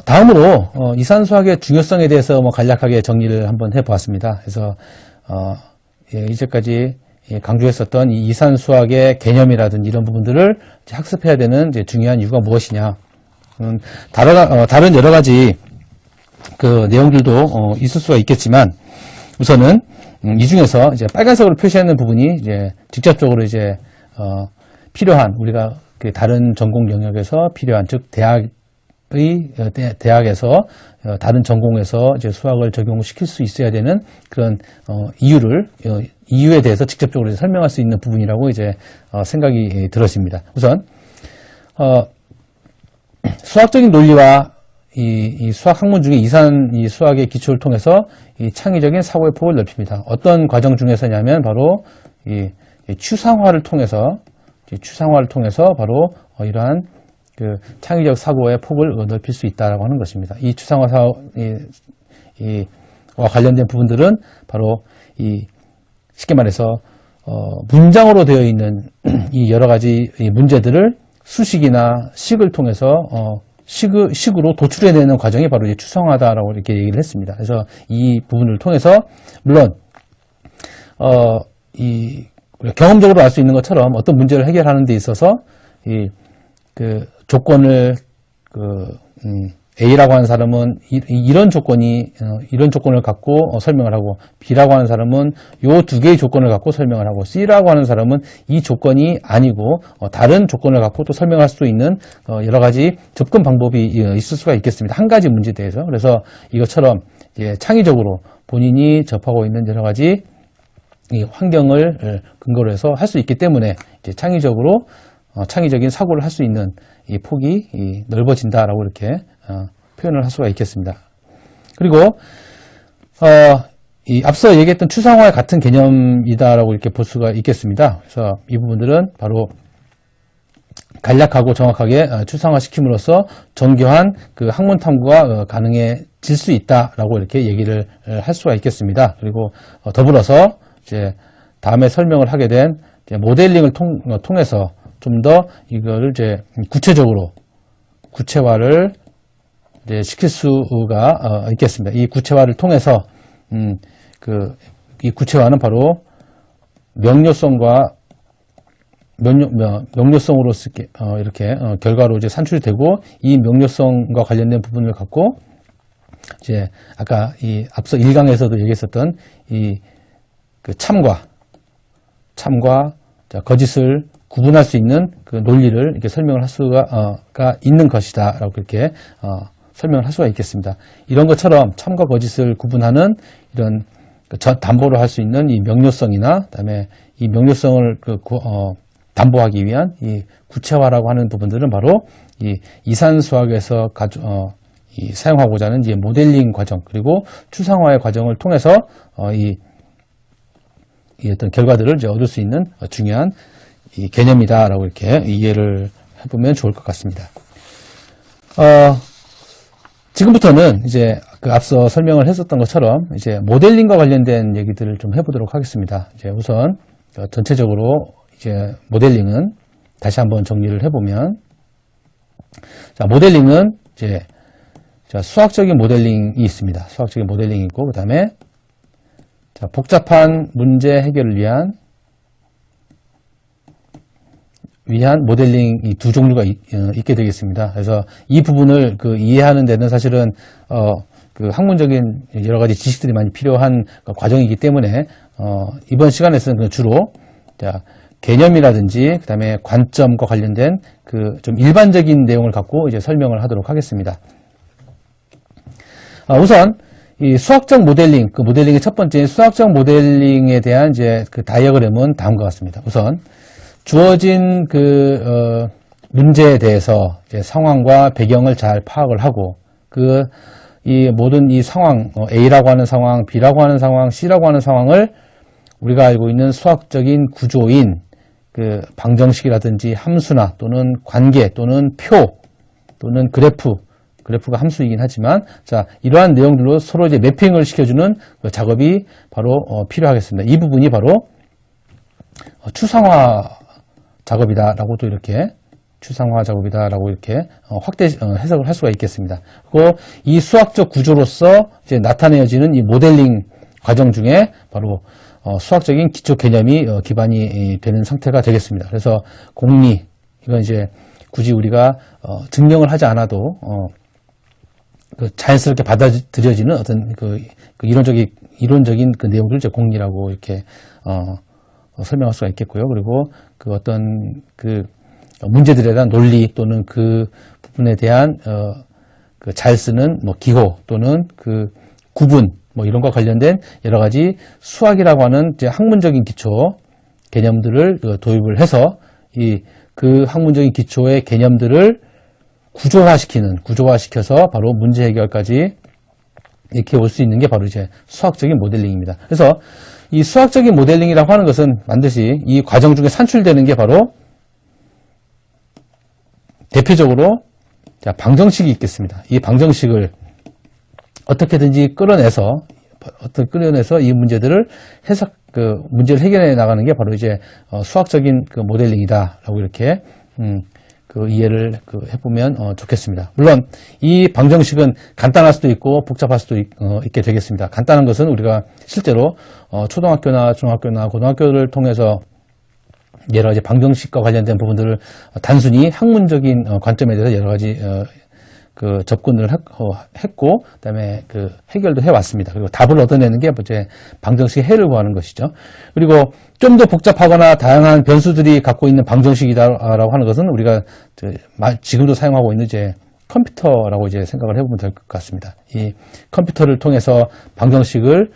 다음으로 이산수학의 중요성에 대해서 간략하게 정리를 한번 해보았습니다. 그래서 이제까지 강조했었던 이 이산수학의 개념이라든지 이런 부분들을 학습해야 되는 중요한 이유가 무엇이냐. 다른 여러 가지 그 내용들도 있을 수가 있겠지만 우선은 이 중에서 이제 빨간색으로 표시하는 부분이 이제 직접적으로 이제 필요한 우리가 그 다른 전공 영역에서 필요한 즉 대학에서 다른 전공에서 이제 수학을 적용시킬 수 있어야 되는 그런 이유에 대해서 직접적으로 설명할 수 있는 부분이라고 이제 생각이 들었습니다. 우선 수학적인 논리와 이 수학 학문 중에 이 수학의 기초를 통해서 이 창의적인 사고의 폭을 넓힙니다. 어떤 과정 중에서냐면 바로 이 추상화를 통해서 바로 이러한 그 창의적 사고의 폭을 넓힐 수 있다라고 하는 것입니다. 이 추상화 와 관련된 부분들은 바로 쉽게 말해서 문장으로 되어 있는 이 여러 가지 문제들을 수식이나 식을 통해서 식으로 도출해내는 과정이 바로 이제 추상화다라고 이렇게 얘기를 했습니다. 그래서 이 부분을 통해서 물론 우리가 경험적으로 알 수 있는 것처럼 어떤 문제를 해결하는 데 있어서 그 조건을 A라고 하는 사람은 이런 조건을 갖고 설명을 하고 B라고 하는 사람은 요 두 개의 조건을 갖고 설명을 하고 C라고 하는 사람은 이 조건이 아니고 다른 조건을 갖고 또 설명할 수 있는 여러 가지 접근 방법이 있을 수가 있겠습니다. 한 가지 문제에 대해서. 그래서 이것처럼 창의적으로 본인이 접하고 있는 여러 가지 이 환경을 근거로 해서 할 수 있기 때문에 이제 창의적인 사고를 할 수 있는 이 폭이 넓어진다라고 이렇게 표현을 할 수가 있겠습니다. 그리고 이 앞서 얘기했던 추상화와 같은 개념이다라고 이렇게 볼 수가 있겠습니다. 그래서 이 부분들은 바로 간략하고 정확하게 추상화시킴으로써 정교한 그 학문 탐구가 가능해질 수 있다라고 이렇게 얘기를 할 수가 있겠습니다. 그리고 더불어서 이제 다음에 설명을 하게 된 모델링을 통해서 좀 더 이거를 이제 구체화를 이제 시킬 수가 있겠습니다. 이 구체화를 통해서 이 구체화는 바로 명료성으로 이렇게 결과로 이제 산출되고 이 명료성과 관련된 부분을 갖고 이제 아까 앞서 1강에서도 얘기했었던 그 참과 거짓을 구분할 수 있는 그 논리를 이렇게 설명을 할 수가 있는 것이다라고 이렇게 설명을 할 수가 있겠습니다. 이런 것처럼 참과 거짓을 구분하는 이런 담보를 할 수 있는 이 명료성이나 그다음에 이 명료성을 담보하기 위한 이 구체화라고 하는 부분들은 바로 이 이산수학에서 사용하고자 하는 이제 모델링 과정 그리고 추상화의 과정을 통해서 이 어떤 결과들을 이제 얻을 수 있는 중요한 이 개념이다라고 이렇게 이해를 해보면 좋을 것 같습니다. 지금부터는 이제 그 앞서 설명을 했었던 것처럼 이제 모델링과 관련된 얘기들을 좀 해보도록 하겠습니다. 이제 우선 전체적으로 이제 모델링은 다시 한번 정리를 해보면, 자, 모델링은 이제 수학적인 모델링이 있습니다. 수학적인 모델링이 있고, 그 다음에 복잡한 문제 해결을 위한 모델링 이 두 종류가 있게 되겠습니다. 그래서 이 부분을 이해하는 데는 사실은 그 학문적인 여러 가지 지식들이 많이 필요한 과정이기 때문에 이번 시간에서는 주로 개념이라든지 그다음에 관점과 관련된 그 좀 일반적인 내용을 갖고 이제 설명을 하도록 하겠습니다. 우선 이 수학적 모델링, 그 모델링의 첫 번째 수학적 모델링에 대한 이제 그 다이어그램은 다음과 같습니다. 우선 주어진 문제에 대해서 이제 상황과 배경을 잘 파악을 하고 이 모든 이 상황, A라고 하는 상황, B라고 하는 상황, C라고 하는 상황을 우리가 알고 있는 수학적인 구조인 그 방정식이라든지 함수나 또는 관계 또는 표 또는 그래프가 함수이긴 하지만 이러한 내용들로 서로 이제 매핑을 시켜주는 그 작업이 바로 필요하겠습니다. 이 부분이 바로 추상화 작업이다라고도 이렇게 추상화 작업이다라고 이렇게 확대 해석을 할 수가 있겠습니다. 그리고 이 수학적 구조로서 이제 나타내어지는 이 모델링 과정 중에 바로 수학적인 기초 개념이 기반이 되는 상태가 되겠습니다. 그래서 공리, 이건 이제 굳이 우리가 증명을 하지 않아도 그 자연스럽게 받아들여지는 어떤 그 이론적인 그 내용들을 이제 공리라고 이렇게 설명할 수가 있겠고요. 그리고 그 어떤 그 문제들에 대한 논리 또는 그 부분에 대한 그 잘 쓰는 뭐 기호 또는 그 구분 뭐 이런 거 관련된 여러 가지 수학이라고 하는 이제 학문적인 기초 개념들을 도입을 해서 그 학문적인 기초의 개념들을 구조화시켜서 바로 문제 해결까지 이렇게 올 수 있는 게 바로 이제 수학적인 모델링입니다. 그래서 이 수학적인 모델링이라고 하는 것은 반드시 이 과정 중에 산출되는 게 바로 대표적으로 방정식이 있겠습니다. 이 방정식을 어떻게든지 끌어내서 이 문제들을 문제를 해결해 나가는 게 바로 이제 수학적인 그 모델링이다라고 이렇게 그 이해를 해보면 좋겠습니다. 물론 이 방정식은 간단할 수도 있고 복잡할 수도 있게 되겠습니다. 간단한 것은 우리가 실제로 초등학교나 중학교나 고등학교를 통해서 여러 가지 방정식과 관련된 부분들을 단순히 학문적인 관점에 대해서 여러 가지 그 접근을 했고, 그다음에 그 해결도 해왔습니다. 그리고 답을 얻어내는 게 이제 방정식의 해를 구하는 것이죠. 그리고 좀 더 복잡하거나 다양한 변수들이 갖고 있는 방정식이다라고 하는 것은 우리가 지금도 사용하고 있는 이제 컴퓨터라고 이제 생각을 해보면 될 것 같습니다. 이 컴퓨터를 통해서 방정식의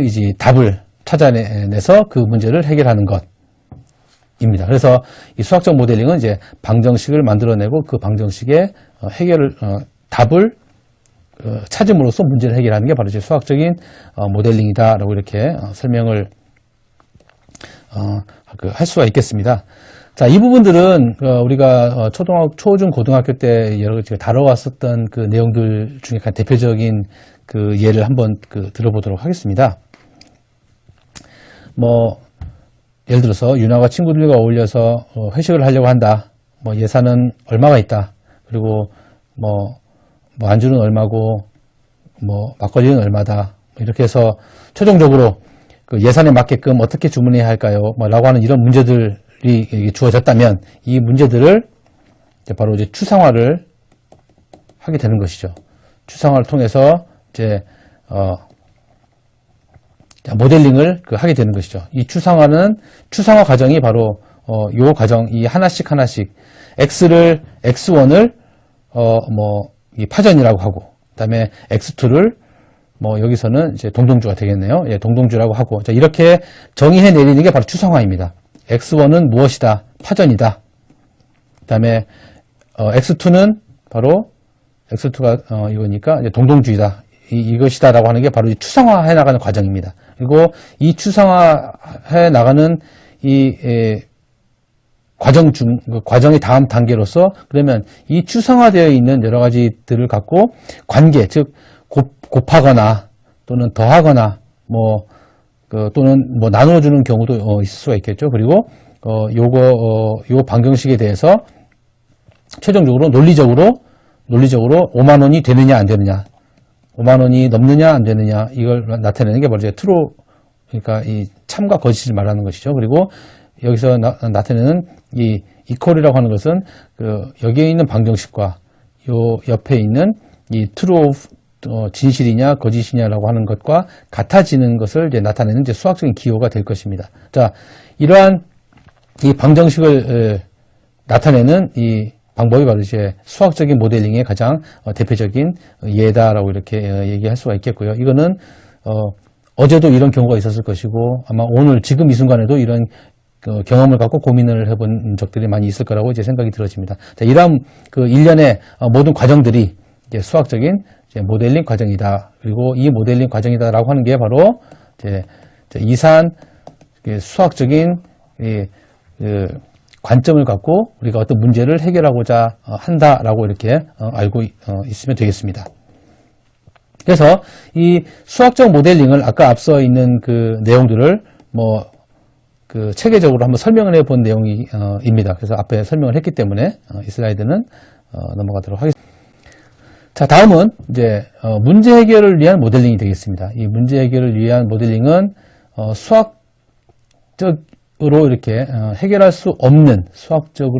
이제 답을 찾아내서 그 문제를 해결하는 것입니다. 그래서 이 수학적 모델링은 이제 방정식을 만들어내고 그 방정식의 답을 찾음으로써 문제를 해결하는 게 바로 이제 수학적인 모델링이다라고 이렇게 설명을 할 수가 있겠습니다. 자, 이 부분들은 우리가 초중 고등학교 때 여러 가지 다뤄왔었던 그 내용들 중에 가장 대표적인 그 예를 한번 들어보도록 하겠습니다. 뭐 예를 들어서 윤아가 친구들과 어울려서 회식을 하려고 한다. 뭐 예산은 얼마가 있다. 그리고 뭐 안주는 얼마고 뭐 막걸리는 얼마다. 이렇게 해서 최종적으로 그 예산에 맞게끔 어떻게 주문해야 할까요? 라고 하는 이런 문제들이 주어졌다면 이 문제들을 이제 바로 이제 추상화를 하게 되는 것이죠. 추상화를 통해서 이제 모델링을 하게 되는 것이죠. 이 추상화 과정이 바로 요 과정, 이 하나씩 x1을 이 파전이라고 하고, 그다음에 x2를 여기서는 이제 동동주가 되겠네요. 예, 동동주라고 하고, 자, 이렇게 정의해 내리는 게 바로 추상화입니다. x1은 무엇이다? 파전이다. 그다음에 x2는 바로 x2가 이거니까 이제 동동주이다. 이것이다라고 하는 게 바로 이 추상화해 나가는 과정입니다. 그리고 이 추상화해 나가는 과정의 다음 단계로서 그러면 이 추상화되어 있는 여러 가지들을 갖고 관계, 즉 곱하거나 또는 더하거나 또는 나눠주는 경우도 있을 수가 있겠죠. 그리고 요 방정식에 대해서 최종적으로 논리적으로 5만 원이 되느냐 안 되느냐, 5만 원이 넘느냐 안 되느냐, 이걸 나타내는 게 바로 이제 그러니까 이 참과 거짓을 말하는 것이죠. 그리고 여기서 나타내는 이 이퀄이라고 하는 것은 여기에 있는 방정식과 요 옆에 있는 이 true 진실이냐 거짓이냐라고 하는 것과 같아지는 것을 이제 나타내는 이제 수학적인 기호가 될 것입니다. 자, 이러한 이 방정식을 나타내는 이 방법이 바로 이제 수학적인 모델링의 가장 대표적인 예다라고 이렇게 얘기할 수가 있겠고요. 이거는 어제도 이런 경우가 있었을 것이고 아마 오늘 지금 이 순간에도 이런 경험을 갖고 고민을 해본 적들이 많이 있을 거라고 이제 생각이 들어집니다. 자, 이러한 일련의 모든 과정들이 이제 수학적인 이제 모델링 과정이다. 그리고 이 모델링 과정이다라고 하는 게 바로 이제 이산 수학적인 관점을 갖고 우리가 어떤 문제를 해결하고자 한다라고 이렇게 알고 있으면 되겠습니다. 그래서 이 수학적 모델링을 아까 앞서 있는 그 내용들을 그 체계적으로 한번 설명을 해본 내용입니다. 그래서 앞에 설명을 했기 때문에 이 슬라이드는 넘어가도록 하겠습니다. 자, 다음은 이제 문제 해결을 위한 모델링이 되겠습니다. 이 문제 해결을 위한 모델링은 수학적으로 이렇게 해결할 수 없는 수학적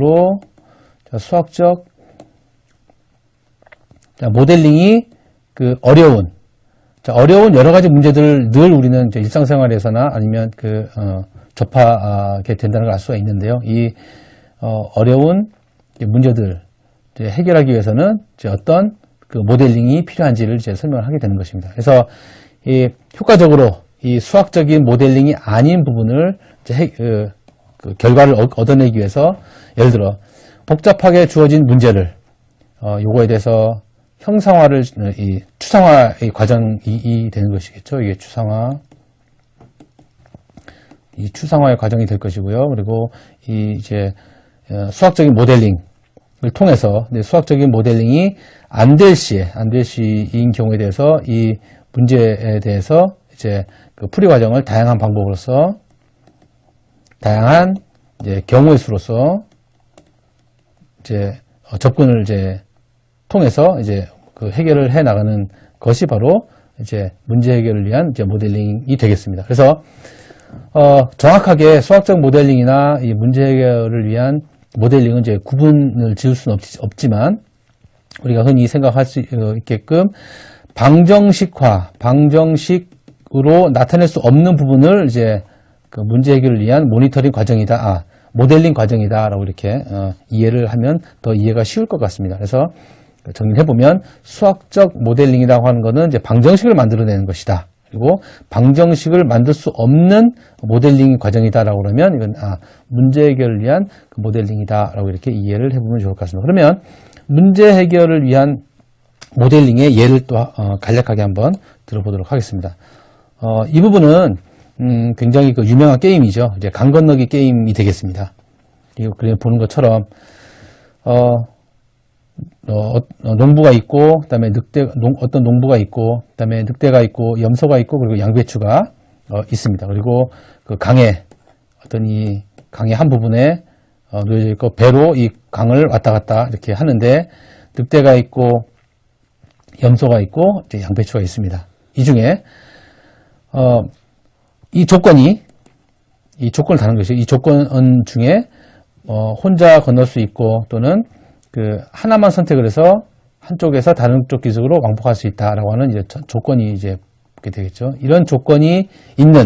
모델링이 그 어려운 여러 가지 문제들을 늘 우리는 이제 일상생활에서나 아니면 접하게 된다는 걸 알 수가 있는데요. 이 어려운 문제들 해결하기 위해서는 이제 어떤 그 모델링이 필요한지를 이제 설명을 하게 되는 것입니다. 그래서 이 효과적으로 이 수학적인 모델링이 아닌 부분을 이제 그 결과를 얻어내기 위해서 예를 들어 복잡하게 주어진 문제를 요거에 대해서 형상화를 이 추상화의 과정이 되는 것이겠죠. 이게 추상화의 과정이 될 것이고요. 그리고 이제 수학적인 모델링을 통해서 수학적인 모델링이 안 될 시인 경우에 대해서 이 문제에 대해서 이제 그 풀이 과정을 다양한 방법으로서 다양한 이제 경우의 수로서 이제 접근을 이제 통해서 이제 그 해결을 해 나가는 것이 바로 이제 문제 해결을 위한 이제 모델링이 되겠습니다. 그래서 정확하게 수학적 모델링이나 이 문제 해결을 위한 모델링은 이제 구분을 지을 수는 없지만 우리가 흔히 생각할 수 있게끔 방정식으로 나타낼 수 없는 부분을 이제 그 문제 해결을 위한 모니터링 과정이다, 모델링 과정이다라고 이렇게 이해를 하면 더 이해가 쉬울 것 같습니다. 그래서 정리해보면 수학적 모델링이라고 하는 것은 이제 방정식을 만들어내는 것이다. 그리고 방정식을 만들 수 없는 모델링 과정이다라고 그러면 이건 문제 해결을 위한 그 모델링이다라고 이렇게 이해를 해보면 좋을 것 같습니다. 그러면 문제 해결을 위한 모델링의 예를 또 간략하게 한번 들어보도록 하겠습니다. 이 부분은 굉장히 그 유명한 게임이죠. 이제 강 건너기 게임이 되겠습니다. 이거 그냥 보는 것처럼 농부가 있고, 그다음에 어떤 농부가 있고, 그다음에 늑대가 있고, 염소가 있고, 그리고 양배추가 있습니다. 그리고 그 강에 어떤 이 강의 한 부분에 놓여져 있고, 배로 이 강을 왔다 갔다 이렇게 하는데 늑대가 있고, 염소가 있고, 이제 양배추가 있습니다. 이 중에 이 조건을 다는 것이죠. 이 조건 중에 혼자 건널 수 있고 또는 그 하나만 선택을 해서 한쪽에서 다른 쪽 기슭으로 왕복할 수 있다라고 하는 이제 조건이 이제 붙게 되겠죠. 이런 조건이 있는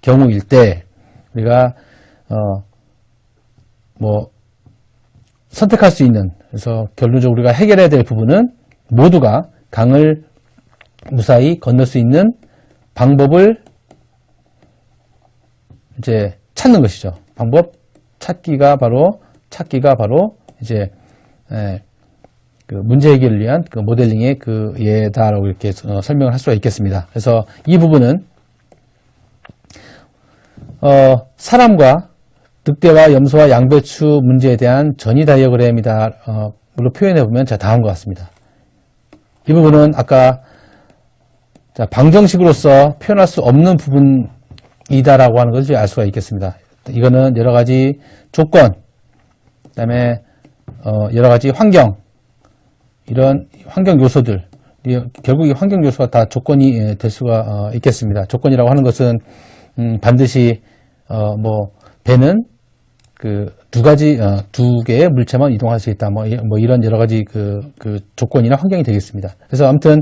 경우일 때 우리가 선택할 수 있는, 그래서 결론적으로 우리가 해결해야 될 부분은 모두가 강을 무사히 건널 수 있는 방법을 이제 찾는 것이죠. 방법 찾기가 바로 이제 그 문제 해결을 위한 그 모델링의 그 예다라고 이렇게 설명을 할 수가 있겠습니다. 그래서 이 부분은 사람과 늑대와 염소와 양배추 문제에 대한 전이 다이어그램이다 물로 표현해 보면 다음과 같습니다. 이 부분은 아까 방정식으로서 표현할 수 없는 부분이다라고 하는 것을 알 수가 있겠습니다. 이거는 여러 가지 조건, 그다음에 여러 가지 환경, 이런 환경 요소들, 결국 이 환경 요소가 다 조건이 될 수가 있겠습니다. 조건이라고 하는 것은 반드시 배는 그 두 개의 물체만 이동할 수 있다. 이런 여러 가지 그 조건이나 환경이 되겠습니다. 그래서 아무튼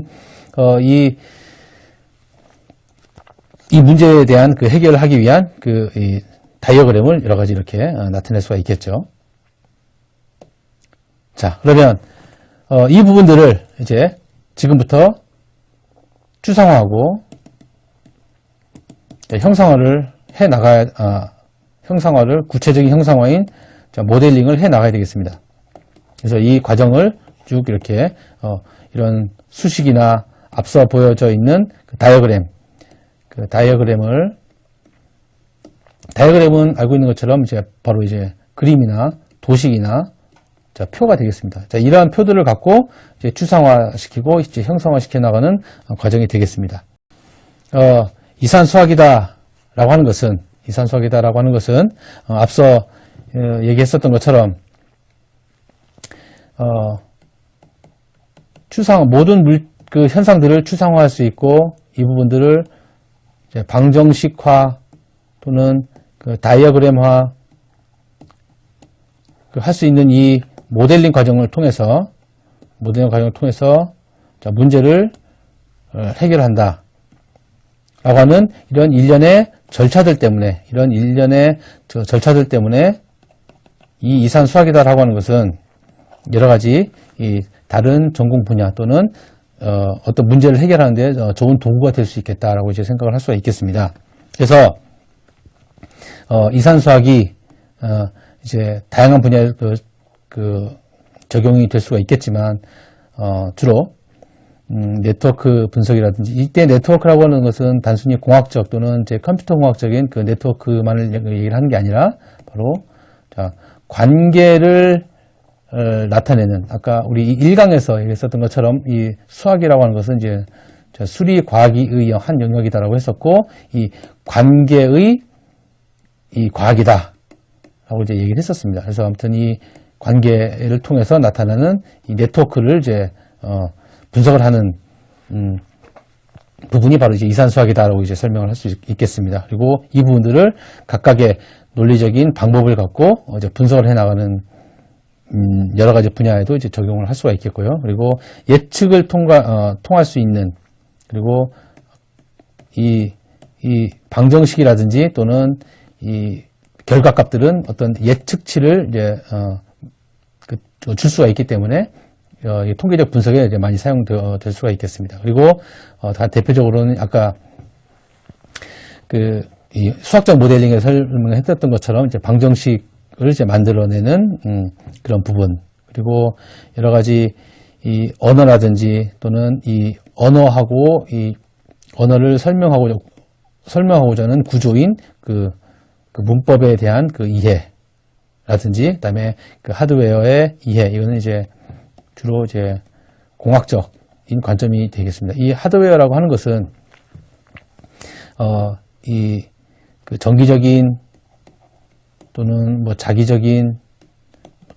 이 문제에 대한 그 해결을 하기 위한 이 다이어그램을 여러 가지 이렇게 나타낼 수가 있겠죠. 자, 그러면 이 부분들을 이제 지금부터 추상화하고 형상화를 해 나가야 구체적인 형상화인 모델링을 해 나가야 되겠습니다. 그래서 이 과정을 쭉 이렇게 이런 수식이나 앞서 보여져 있는 그 다이어그램은 알고 있는 것처럼 이제 바로 이제 그림이나 도식이나 표가 되겠습니다. 자, 이러한 표들을 갖고 이제 추상화시키고 이제 형상화시켜 나가는 과정이 되겠습니다. 이산수학이다라고 하는 것은 이산수학이다라고 하는 것은 앞서 얘기했었던 것처럼 모든 그 현상들을 추상화할 수 있고 이 부분들을 이제 방정식화 또는 그 다이어그램화 할 수 있는 이 모델링 과정을 통해서 자, 문제를 해결한다 라고 하는 이런 일련의 절차들 때문에 이 이산수학이다라고 하는 것은 여러 가지 이 다른 전공 분야 또는 어떤 문제를 해결하는 데 좋은 도구가 될 수 있겠다라고 이제 생각을 할 수가 있겠습니다. 그래서 이산수학이 이제 다양한 분야에 적용이 될 수가 있겠지만 주로 네트워크 분석이라든지 이때 네트워크라고 하는 것은 단순히 공학적 또는 이제 컴퓨터 공학적인 그 네트워크만을 얘기를 하는 게 아니라 바로 자, 관계를 나타내는 아까 우리 1강에서 얘기했었던 것처럼 이 수학이라고 하는 것은 이제 수리 과학이 한 영역이다라고 했었고 이 관계의 이 과학이다 라고 이제 얘기를 했었습니다. 그래서 아무튼 이 관계를 통해서 나타나는 이 네트워크를 이제 분석을 하는 부분이 바로 이제 이산수학이다라고 이제 설명을 할 수 있겠습니다. 그리고 이 부분들을 각각의 논리적인 방법을 갖고 이제 분석을 해 나가는 여러 가지 분야에도 이제 적용을 할 수가 있겠고요. 그리고 예측을 통할 수 있는 그리고 이 방정식이라든지 또는 이 결과값들은 어떤 예측치를 이제 줄 수가 있기 때문에 통계적 분석에 이제 많이 사용될 수가 있겠습니다. 그리고 다 대표적으로는 아까 이 수학적 모델링에 설명했던 것처럼 이제 방정식을 이제 만들어내는 그런 부분 그리고 여러 가지 이 언어라든지 또는 이 언어하고 이 언어를 설명하고자 하는 구조인 그 문법에 대한 그 이해라든지 그다음에 그 하드웨어의 이해 이거는 이제 주로 이제 공학적인 관점이 되겠습니다. 이 하드웨어라고 하는 것은 그 정기적인 또는 뭐 자기적인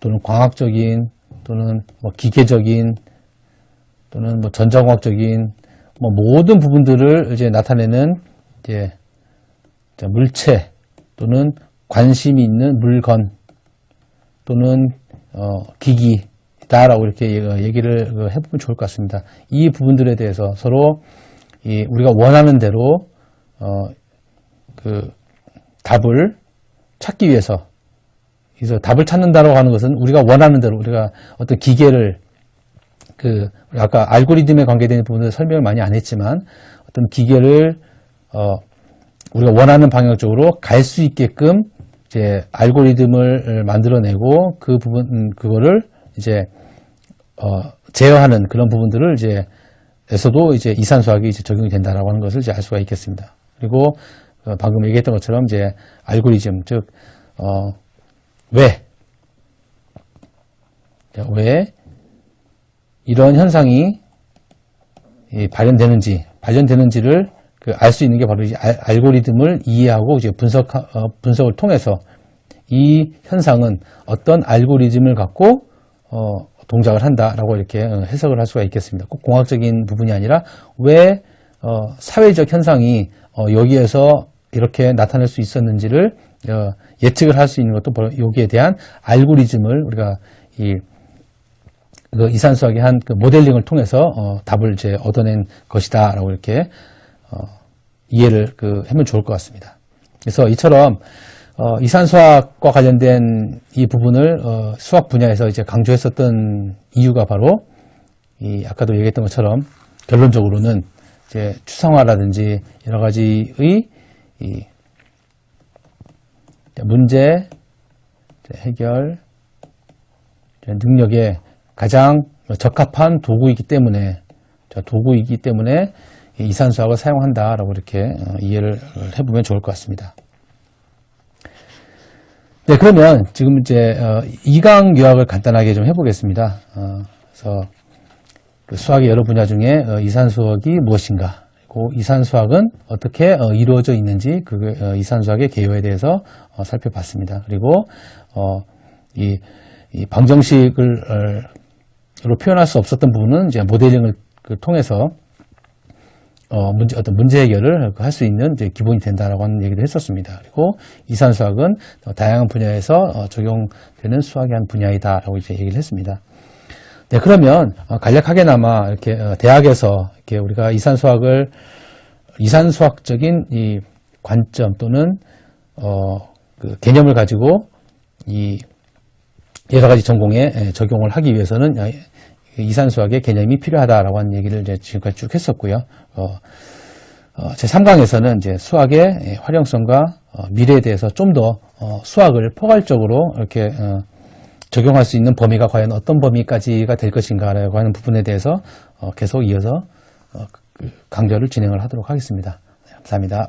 또는 광학적인 또는 뭐 기계적인 또는 뭐 전자공학적인 뭐 모든 부분들을 이제 나타내는 이제 물체 또는 관심이 있는 물건 또는 기기다라고 이렇게 얘기를 해보면 좋을 것 같습니다. 이 부분들에 대해서 서로 우리가 원하는 대로 그 답을 찾기 위해서 그래서 답을 찾는다라고 하는 것은 우리가 원하는 대로 우리가 어떤 기계를 아까 알고리즘에 관계되는 부분을 설명을 많이 안 했지만 어떤 기계를 우리가 원하는 방향 쪽으로 갈 수 있게끔 이제 알고리즘을 만들어내고 그거를 이제 제어하는 그런 부분들을 이제 에서도 이제 이산수학이 이제 적용이 된다라고 하는 것을 이제 알 수가 있겠습니다. 그리고 방금 얘기했던 것처럼 이제 알고리즘 즉 왜 이런 현상이 발현되는지를 알 수 있는 게 바로 알고리즘을 이해하고 이제 분석을 통해서 이 현상은 어떤 알고리즘을 갖고 동작을 한다라고 이렇게 해석을 할 수가 있겠습니다. 꼭 공학적인 부분이 아니라 왜 사회적 현상이 여기에서 이렇게 나타날 수 있었는지를 예측을 할 수 있는 것도 바로 여기에 대한 알고리즘을 우리가 이산수학의 한 그 모델링을 통해서 답을 이제 얻어낸 것이다라고 이렇게 이해를 하면 좋을 것 같습니다. 그래서 이처럼 이산수학과 관련된 이 부분을 수학 분야에서 이제 강조했었던 이유가 바로 아까도 얘기했던 것처럼 결론적으로는 이제 추상화라든지 여러 가지의 문제 해결 능력에 가장 적합한 도구이기 때문에 이산수학을 사용한다라고 이렇게 이해를 해보면 좋을 것 같습니다. 네, 그러면 지금 이제 2강 요약을 간단하게 좀 해보겠습니다. 그래서 그 수학의 여러 분야 중에 이산수학이 무엇인가, 그 이산수학은 어떻게 이루어져 있는지 그 이산수학의 개요에 대해서 살펴봤습니다. 그리고 이 방정식을 로 표현할 수 없었던 부분은 이제 모델링을 통해서 어떤 문제 해결을 할 수 있는 이제 기본이 된다라고 하는 얘기도 했었습니다. 그리고 이산수학은 다양한 분야에서 적용되는 수학의 한 분야이다라고 이제 얘기를 했습니다. 네, 그러면 간략하게나마 이렇게 대학에서 이렇게 우리가 이산수학적인 이 관점 또는 그 개념을 가지고 이 여러 가지 전공에 적용을 하기 위해서는 이산수학의 개념이 필요하다라고 하는 얘기를 이제 지금까지 쭉 했었고요. 제3강에서는 이제 수학의 활용성과 미래에 대해서 좀 더 수학을 포괄적으로 이렇게 적용할 수 있는 범위가 과연 어떤 범위까지가 될 것인가라고 하는 부분에 대해서 계속 이어서 강좌를 진행을 하도록 하겠습니다. 감사합니다.